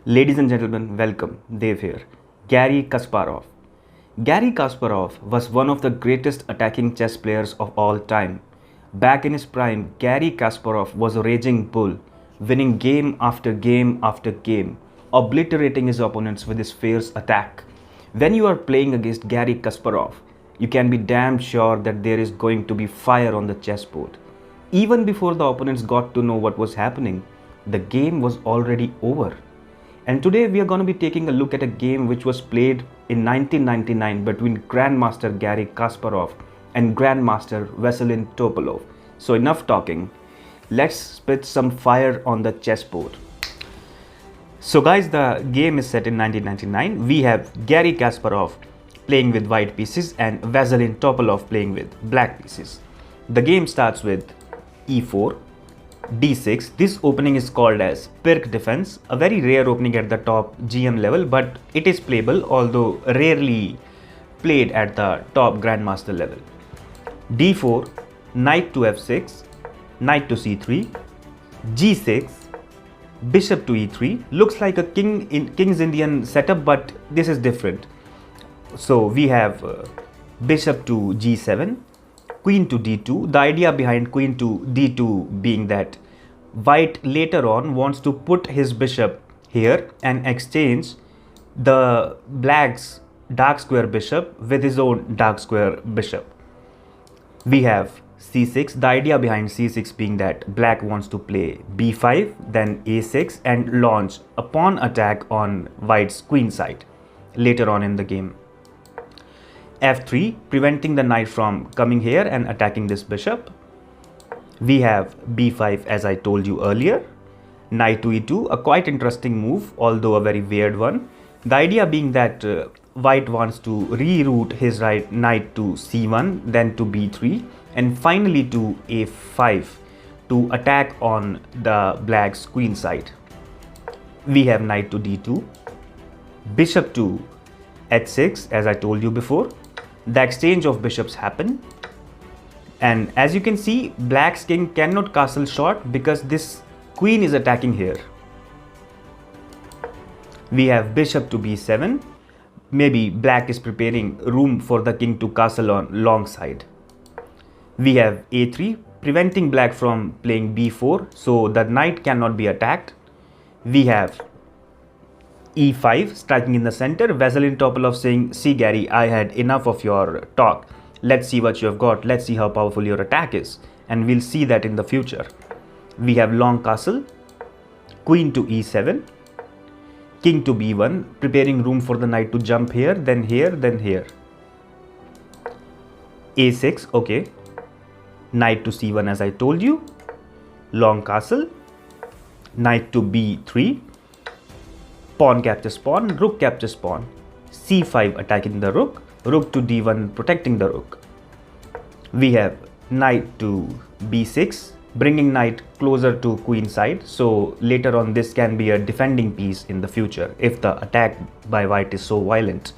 Ladies and gentlemen, welcome. Dev here. Garry Kasparov. Garry Kasparov was one of the greatest attacking chess players of all time. Back in his prime, Garry Kasparov was a raging bull, winning game after game after game, obliterating his opponents with his fierce attack. When you are playing against Garry Kasparov, you can be damn sure that there is going to be fire on the chessboard. Even before the opponents got to know what was happening, the game was already over. And today we are going to be taking a look at a game which was played in 1999 between Grandmaster Garry Kasparov and Grandmaster Vasilin Topalov. So enough talking, let's spit some fire on the chessboard. So guys, the game is set in 1999. We have Garry Kasparov playing with white pieces and Vasilin Topalov playing with black pieces. The game starts with e4, d6. This opening is called as Pirc defense, a very rare opening at the top GM level, but it is playable, although rarely played at the top grandmaster level. d4, knight to f6, knight to c3, g6, bishop to e3. Looks like a King's Indian setup, but this is different. So we have bishop to g7, queen to d2. The idea behind queen to d2 being that white later on wants to put his bishop here and exchange the black's dark square bishop with his own dark square bishop. We have c6. The idea behind c6 being that black wants to play b5, then a6 and launch a pawn attack on white's queen side later on in the game. f3, preventing the knight from coming here and attacking this bishop. We have b5 as I told you earlier. Knight to e2, a quite interesting move, although a very weird one. The idea being that white wants to reroute his right knight to c1, then to b3 and finally to a5 to attack on the black's queen side. We have knight to d2, bishop to h6 as I told you before. The exchange of bishops happen, and as you can see, black's king cannot castle short because this queen is attacking here. We have bishop to b7. Maybe black is preparing room for the king to castle on long side. We have a3, preventing black from playing b4, so the knight cannot be attacked. We have e5, striking in the center. Vasilin Topalov saying, "See Garry, I had enough of your talk. Let's see what you have got. Let's see how powerful your attack is." And we'll see that in the future. We have long castle, queen to e7, king to b1, preparing room for the knight to jump here, then here, then here. a6, okay. Knight to c1 as I told you. Long castle, knight to b3. Pawn captures pawn, rook captures pawn, c5 attacking the rook, rook to d1 protecting the rook. We have knight to b6, bringing knight closer to queen side, so later on this can be a defending piece in the future if the attack by white is so violent.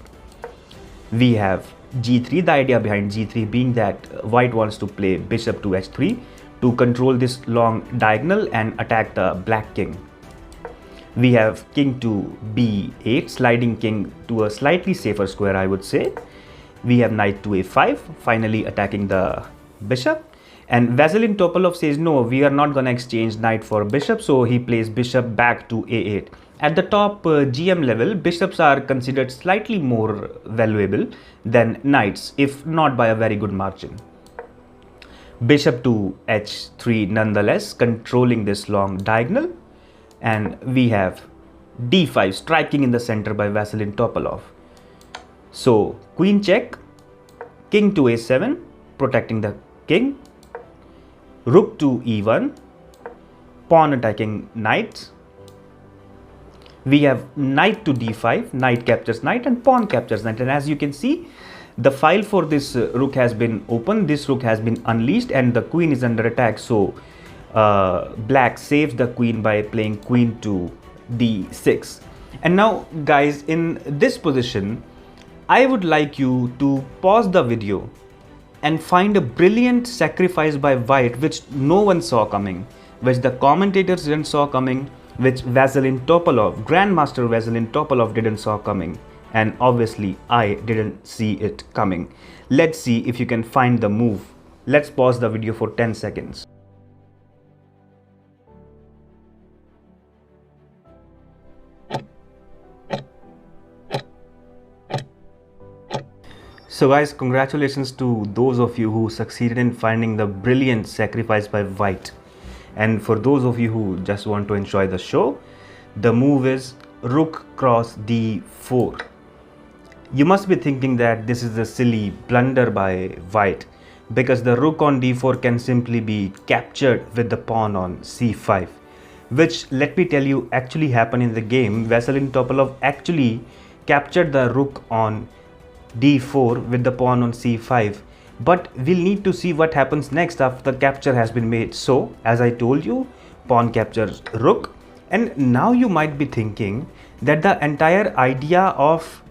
We have g3, the idea behind g3 being that white wants to play bishop to h3 to control this long diagonal and attack the black king. We have king to b8, sliding king to a slightly safer square, I would say. We have knight to a5, finally attacking the bishop. And Vasilin Topalov says, no, we are not going to exchange knight for bishop, so he plays bishop back to a8. At the top GM level, bishops are considered slightly more valuable than knights, if not by a very good margin. Bishop to h3 nonetheless, controlling this long diagonal. And we have d5, striking in the center by Vasilin Topalov. So queen check, king to a7, protecting the king, rook to e1, pawn attacking knights. We have knight to d5, knight captures knight and pawn captures knight. And as you can see, the file for this rook has been opened, this rook has been unleashed and the queen is under attack. So black saves the queen by playing queen to d6. And now guys, in this position, I would like you to pause the video and find a brilliant sacrifice by white which no one saw coming, which the commentators didn't saw coming, which Vasilin Topalov, Grandmaster Vasilin Topalov didn't saw coming. And obviously I didn't see it coming. Let's see if you can find the move. Let's pause the video for 10 seconds. So guys, congratulations to those of you who succeeded in finding the brilliant sacrifice by white. And for those of you who just want to enjoy the show, the move is rook cross d4. You must be thinking that this is a silly blunder by white, because the rook on d4 can simply be captured with the pawn on c5, which, let me tell you, actually happened in the game. Vasilin Topalov actually captured the rook on d4 with the pawn on c5, but we'll need to see what happens next after the capture has been made. So as I told you, pawn captures rook, and now you might be thinking that the entire idea of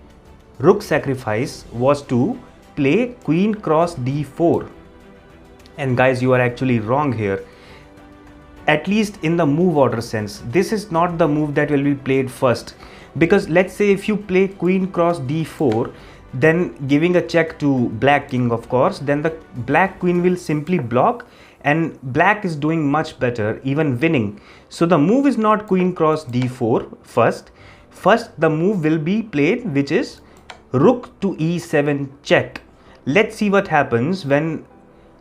rook sacrifice was to play queen cross d4. And guys, you are actually wrong here. At least in the move order sense, this is not the move that will be played first, because let's say if you play queen cross d4, then giving a check to black king, of course, then the black queen will simply block, and black is doing much better, even winning. So the move is not queen cross d4 first. The move will be played, which is rook to e7 check. Let's see what happens when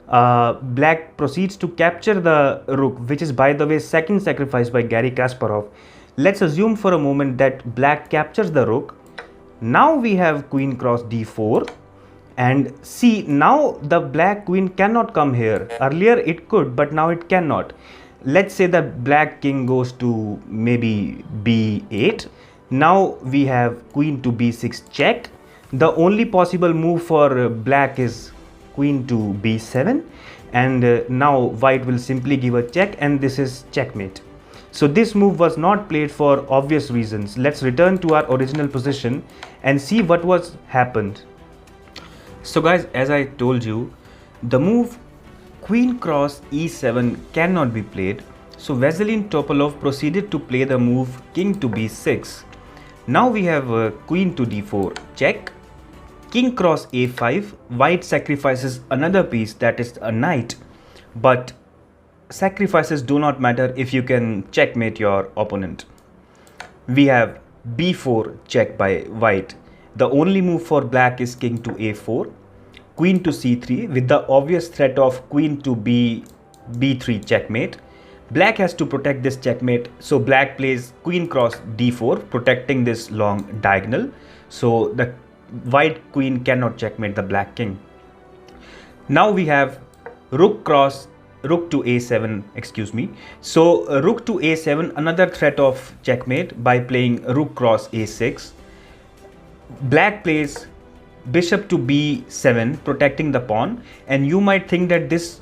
black proceeds to capture the rook, which is, by the way, second sacrifice by Garry Kasparov. Let's assume for a moment that black captures the rook. Now we have queen cross d4, and see, now the black queen cannot come here. Earlier it could, but now it cannot. Let's say the black king goes to maybe b8. Now we have queen to b6 check. The only possible move for black is queen to b7, and now white will simply give a check, and this is checkmate. So this move was not played for obvious reasons. Let's return to our original position and see what was happened. So guys, as I told you, the move queen cross e7 cannot be played. So Vasilin Topalov proceeded to play the move king to b6. Now we have queen to d4 check, king cross a5. White sacrifices another piece, that is a knight, but sacrifices do not matter if you can checkmate your opponent. We have b4 check by white. The only move for black is king to a4, queen to c3 with the obvious threat of queen to b3 checkmate. Black has to protect this checkmate, so black plays queen cross d4, protecting this long diagonal, so the white queen cannot checkmate the black king. Now we have rook to a7, excuse me. So rook to a7, another threat of checkmate by playing rook cross a6. Black plays bishop to b7, protecting the pawn, and you might think that this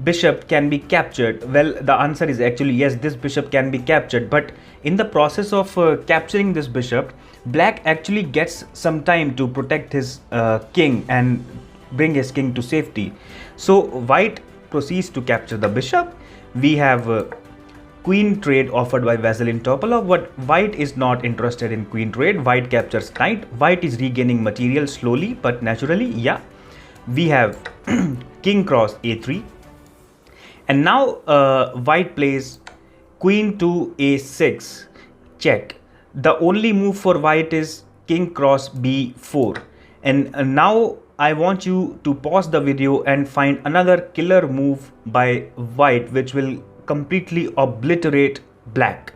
bishop can be captured. Well, the answer is actually yes, this bishop can be captured, but in the process of capturing this bishop, black actually gets some time to protect his king and bring his king to safety. So white proceeds to capture the bishop. We have queen trade offered by Vasilin Topalov, but white is not interested in queen trade. White captures knight. White is regaining material slowly but naturally. Yeah, we have king cross a3, and now white plays queen to a6 check. The only move for white is king cross b4, and now I want you to pause the video and find another killer move by white which will completely obliterate black.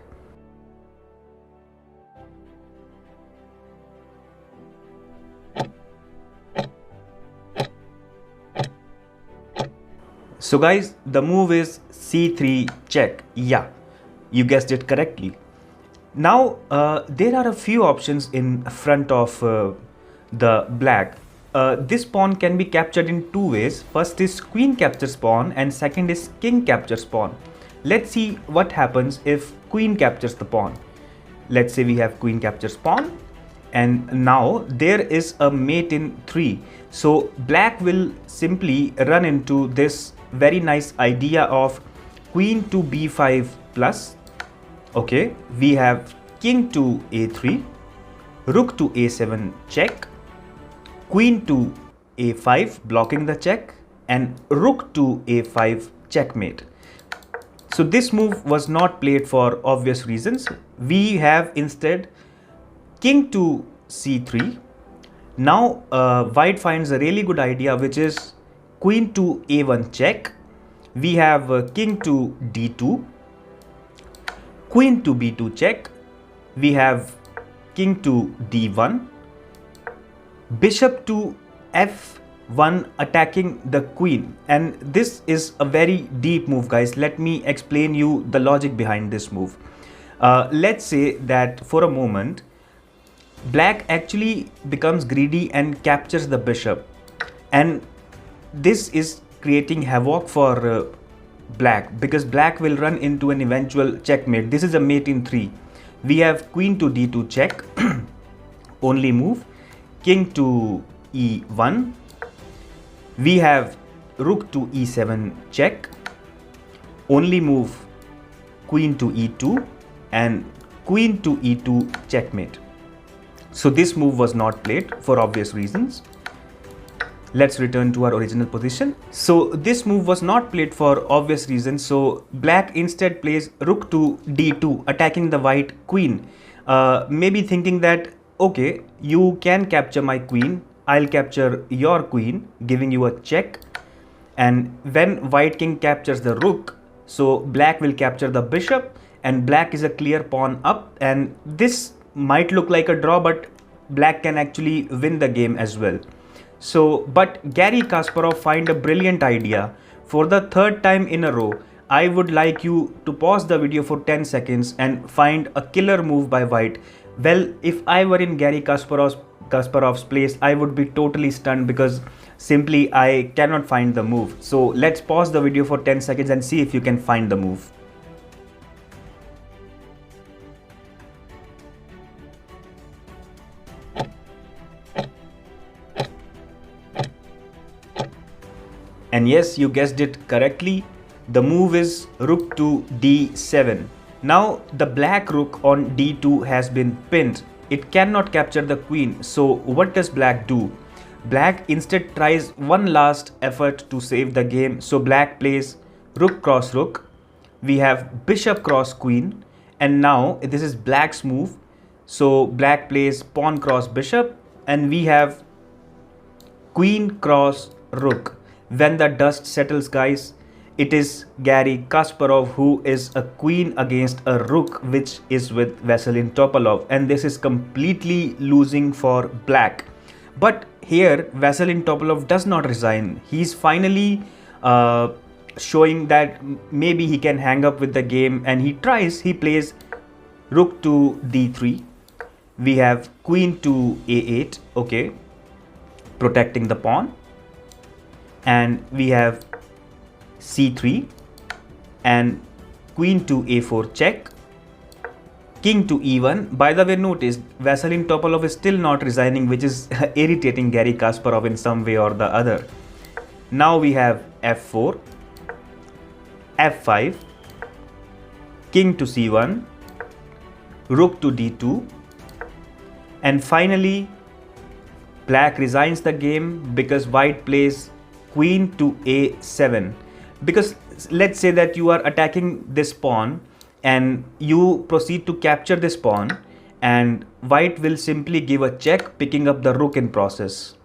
So guys, the move is c3 check. Yeah, you guessed it correctly. Now there are a few options in front of the black. This pawn can be captured in two ways. First is queen captures pawn, and second is king captures pawn. Let's see what happens if queen captures the pawn. Let's say we have queen captures pawn, and now there is a mate in 3. So black will simply run into this very nice idea of queen to b5 plus, Okay, we have king to a3, rook to a7 check, queen to a5 blocking the check, and rook to a5 checkmate. So this move was not played for obvious reasons. We have instead king to c3. Now white finds a really good idea, which is queen to a1 check. We have king to d2, queen to b2 check. We have king to d1, bishop to f1 attacking the queen, and this is a very deep move, guys. Let me explain you the logic behind this move. Let's say that for a moment black actually becomes greedy and captures the bishop, and this is creating havoc for black, because black will run into an eventual checkmate. This is a mate in 3. We have queen to d2 check, only move, king to e1. We have rook to e7 check, only move, queen to e2, and queen to e2 checkmate. So this move was not played for obvious reasons. Let's return to our original position. So this move was not played for obvious reasons. So black instead plays rook to d2, attacking the white queen. Maybe thinking that, okay, you can capture my queen, I'll capture your queen, giving you a check. And when white king captures the rook, so black will capture the bishop, and black is a clear pawn up. And this might look like a draw, but black can actually win the game as well. So, but Garry Kasparov find a brilliant idea. For the third time in a row, I would like you to pause the video for 10 seconds and find a killer move by white. Well, if I were in Garry Kasparov's place, I would be totally stunned, because simply I cannot find the move. So let's pause the video for 10 seconds and see if you can find the move. And yes, you guessed it correctly. The move is rook to d7. Now the black rook on d2 has been pinned. It cannot capture the queen. So what does black do? Black instead tries one last effort to save the game. So black plays rook cross rook. We have bishop cross queen. And now this is black's move. So black plays pawn cross bishop. And we have queen cross rook. When the dust settles, guys, it is Garry Kasparov who is a queen against a rook, which is with Vasilin Topalov, and this is completely losing for black. But here Vasilin Topalov does not resign. He's finally showing that maybe he can hang up with the game, and he plays rook to d3. We have queen to a8, okay, protecting the pawn. And we have c3 and queen to a4 check, king to e1. By the way, notice Vasilin Topalov is still not resigning, which is irritating Garry Kasparov in some way or the other. Now we have f4, f5, king to c1, rook to d2, and finally black resigns the game because white plays queen to a7. Because let's say that you are attacking this pawn and you proceed to capture this pawn, and white will simply give a check, picking up the rook in process.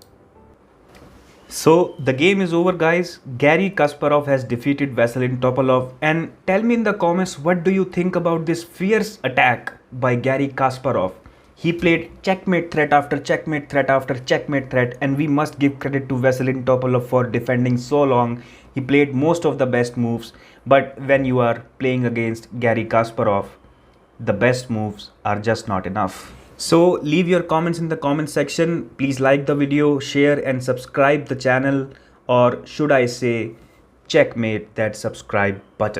So the game is over, guys. Garry Kasparov has defeated Vasilin Topalov. And tell me in the comments, what do you think about this fierce attack by Garry Kasparov? He played checkmate threat after checkmate threat after checkmate threat, and we must give credit to Vasilin Topalov for defending so long. He played most of the best moves, but when you are playing against Garry Kasparov, the best moves are just not enough. So leave your comments in the comment section. Please like the video, share and subscribe the channel, or should I say checkmate that subscribe button.